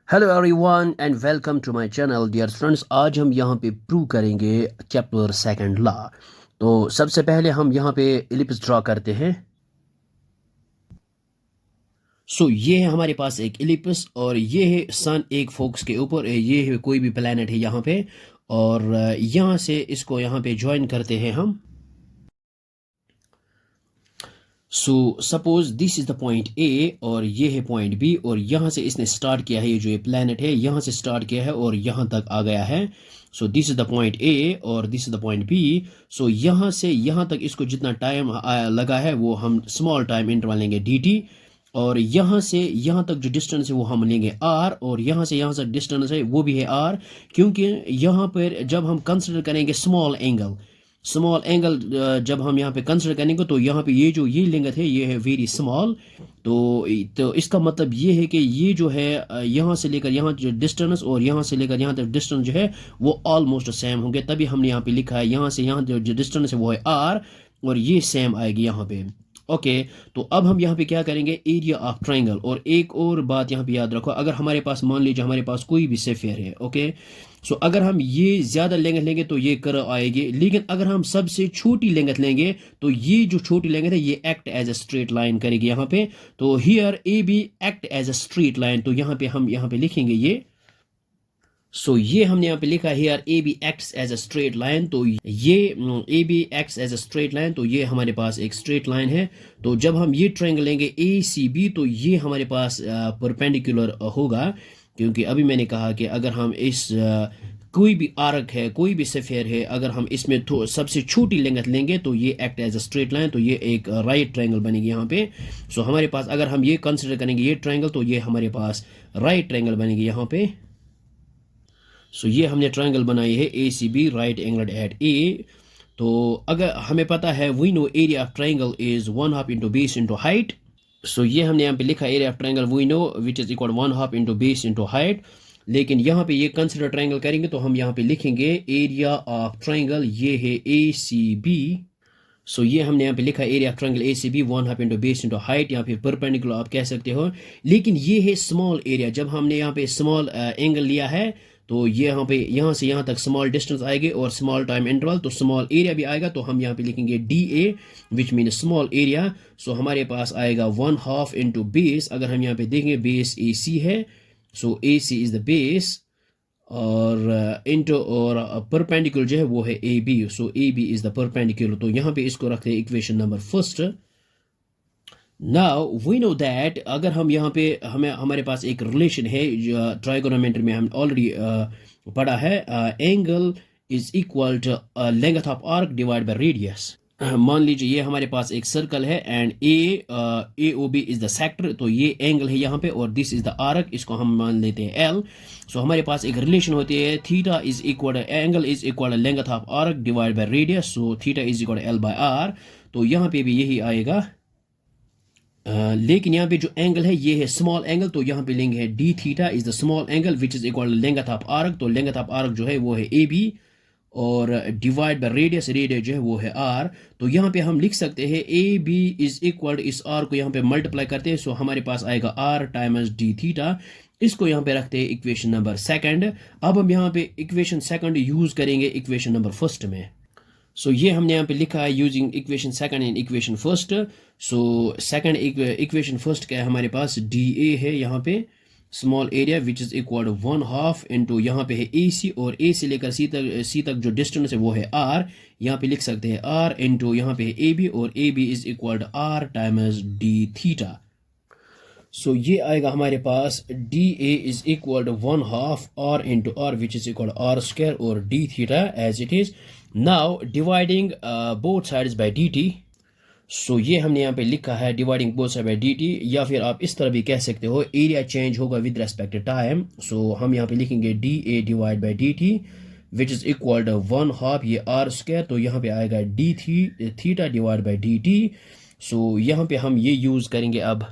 Hello everyone and welcome to my channel dear friends. आज हम यहाँ पे प्रूव करेंगे केपलर सेकंड लॉ। तो सबसे पहले हम यहाँ पे इलिप्स ड्रॉ करते हैं। ये है हमारे पास एक इलिप्स और ये है सन एक फोकस के ऊपर, ये है कोई भी प्लेनेट है यहाँ पे, और यहाँ से इसको यहाँ पे ज्वाइन करते हैं हम। Suppose this is the point A और ये है पॉइंट बी, और यहाँ से इसने स्टार्ट किया है, ये जो ये प्लैनेट है यहाँ से स्टार्ट किया है और यहाँ तक आ गया है। This is the point A और this is the point B. यहाँ से यहाँ तक इसको जितना टाइम लगा है वो हम स्मॉल टाइम इंटरवल लेंगे dt, और यहाँ से यहाँ तक जो डिस्टेंस है वो हम लेंगे r, और यहाँ से यहाँ तक डिस्टेंस है वो भी है r, क्योंकि यहाँ पर जब हम कंसिडर करेंगे स्मॉल एंगल जब हम यहाँ पे कंसिडर करेंगे तो यहाँ पे ये लेंथ है ये है वेरी स्मॉल। तो इसका मतलब ये है कि ये जो है यहाँ से लेकर यहाँ जो डिस्टेंस और यहाँ से लेकर यहाँ तक डिस्टेंस जो है वो ऑलमोस्ट सेम होंगे, तभी हमने यहाँ पे लिखा है यहाँ से यहाँ जो डिस्टेंस है वो है r, और ये सेम आएगी यहाँ पे। ओके, तो अब हम यहाँ पे क्या करेंगे, एरिया ऑफ ट्राइंगल। और एक और बात यहाँ पे याद रखो, अगर हमारे पास मान लीजिए हमारे पास कोई भी सेफियर है, ओके, अगर हम ये ज़्यादा लेंथ लेंगे तो ये कर्व आएगी, लेकिन अगर हम सबसे छोटी लेंथ लेंगे तो ये जो छोटी लेंथ है ये act as a straight line करेगी यहाँ पे। तो here A B act as a straight line, तो यहाँ पे हम यहाँ पे लिखेंगे ये। ये हमने यहाँ पे लिखा है here A B acts as a straight line. तो ये A B acts as a straight line, तो ये हमारे पास एक स्ट्रेट लाइन है। तो जब हम ये ट्रायंगल लेंगे ए सी बी तो ये हमारे पास परपेंडिकुलर होगा, क्योंकि अभी मैंने कहा कि अगर हम इस कोई भी आर्क है, कोई भी सेफियर है, अगर हम इसमें सबसे छोटी लेंथ लेंगे तो ये act as a straight line, तो ये एक राइट ट्रायंगल बनेगी यहाँ पे। हमारे पास अगर हम ये कंसिडर करेंगे ये ट्रायंगल तो ये हमारे पास राइट ट्रायंगल बनेगी यहाँ पे। ये हमने ट्रायंगल बनाई है A C B right angled at A. तो अगर हमें पता है we know area of triangle is 1/2 into base into height. ये हमने यहाँ पे लिखा area of triangle we know which is equal 1/2 into base into height. लेकिन यहाँ पे ये कंसिडर ट्रायंगल करेंगे तो हम यहाँ पे लिखेंगे एरिया ऑफ ट्रायंगल, ये है ए सी बी। ये हमने यहाँ पे लिखा area of triangle A C B 1/2 into base into height, यहाँ पे परपेंडिकुलर आप कह सकते हो। लेकिन ये है स्मॉल एरिया, जब हमने यहाँ पे स्मॉल एंगल लिया है तो ये यहाँ पे यहाँ से यहाँ तक स्मॉल डिस्टेंस आएगी और स्मॉल टाइम इंटरवल, तो स्मॉल एरिया भी आएगा, तो हम यहाँ पे लिखेंगे D A which mean small area. हमारे पास आएगा 1/2 इंटू बेस। अगर हम यहाँ पे देखेंगे बेस ए सी है, A C is the base, और इंटू और परपेंडिकुलर जो है वो है A B, A B is the perpendicular. तो यहाँ पे इसको रखते हैं equation number first. Now we know that अगर हम यहाँ पे हमारे पास एक रिलेशन है ट्राइगोनोमेट्री में हम ऑलरेडी पढ़ा है, angle is equal to length of arc divide by radius. मान लीजिए ये हमारे पास एक सर्कल है and A O B is the sector, तो ये एंगल है यहाँ पे और दिस इज द आर्क, इसको हम मान लेते हैं एल। हमारे पास एक रिलेशन होती है theta is equal angle is equal length of arc divide by radius, theta is equal L by R. तो यहाँ पे भी यही आएगा। लेकिन यहाँ पे जो एंगल है ये है स्मॉल एंगल, तो यहाँ पे लेंगे D theta is the small angle which is equal length of arc, तो लेंथ ऑफ आर्क जो है वो है ए बी, और डिवाइड बाय रेडियस जो है वो है आर। तो यहाँ पे हम लिख सकते हैं ए बी इज इक्वल इस आर को यहाँ पे मल्टीप्लाई करते हैं, हमारे पास आएगा आर टाइम्स डी थीटा। इसको यहाँ पे रखते हैं इक्वेशन नंबर सेकंड। अब हम यहाँ पे इक्वेशन सेकंड यूज करेंगे इक्वेशन नंबर फर्स्ट में। ये हमने यहाँ पे लिखा है using equation second and equation first. Second equation first क्या है, हमारे पास डी ए है यहाँ पे small area which is equal 1/2 into यहाँ पे है ए सी, और ए से लेकर सी तक जो डिस्टेंस है वो है आर, यहाँ पे लिख सकते हैं आर इंटू यहाँ पे है ए बी, और A B is equal R times D theta. ये आएगा हमारे पास D A is equal to 1/2 R into R which is equal R square और D theta as it is. Now dividing both sides by D T. ये हमने यहाँ पे लिखा है dividing both side by D T, या फिर आप इस तरह भी कह सकते हो एरिया चेंज होगा विद रेस्पेक्ट टू टाइम। हम यहाँ पे लिखेंगे D A divide by D T which is equal to 1/2 ये आर स्क्वायर, तो यहाँ पे आएगा D theta divide by D T. यहाँ पे हम ये यूज़ करेंगे अब।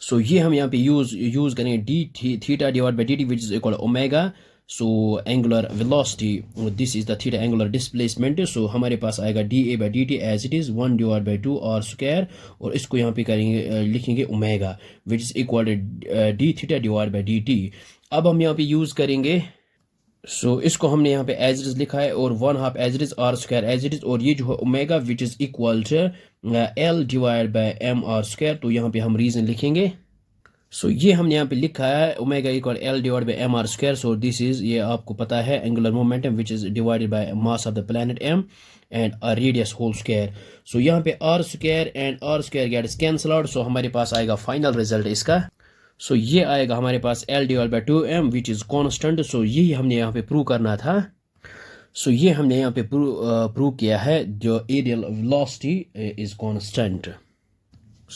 ये हम यहाँ पे यूज़ करेंगे D theta divide by D T which is equal omega. Angular velocity this is the theta angular displacement. हमारे पास आएगा D A by D T as it is 1/2 R square, और इसको यहाँ पे करेंगे लिखेंगे omega which is equal D theta divide by D T. अब हम यहाँ पे यूज़ करेंगे इसको हमने यहाँ पे एज इट इज लिखा है और 1/2 as it is R square as it is, और ये जो है omega which is equal to L divide by M R square. तो यहाँ पे हम रीजन लिखेंगे। ये हमने यहाँ पे लिखा है omega equal L divide by M R square. This is, ये आपको पता है, angular momentum which is divided by mass of the planet M and radius whole square. यहाँ पे R square and R square gets cancel out. हमारे पास आएगा final result इसका। ये आएगा हमारे पास L divide by 2m which is constant. यही हमने यहाँ पे प्रूव करना था। ये हमने यहाँ पे प्रूव किया है जो एरियल वेलोसिटी इज़ कॉन्स्टेंट।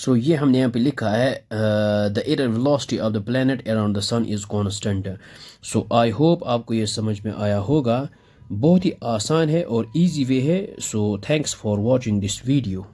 ये हमने यहाँ पे लिखा है the areal velocity of the planet around the sun is constant. I hope आपको ये समझ में आया होगा। बहुत ही आसान है और इजी वे है। Thanks for watching this video.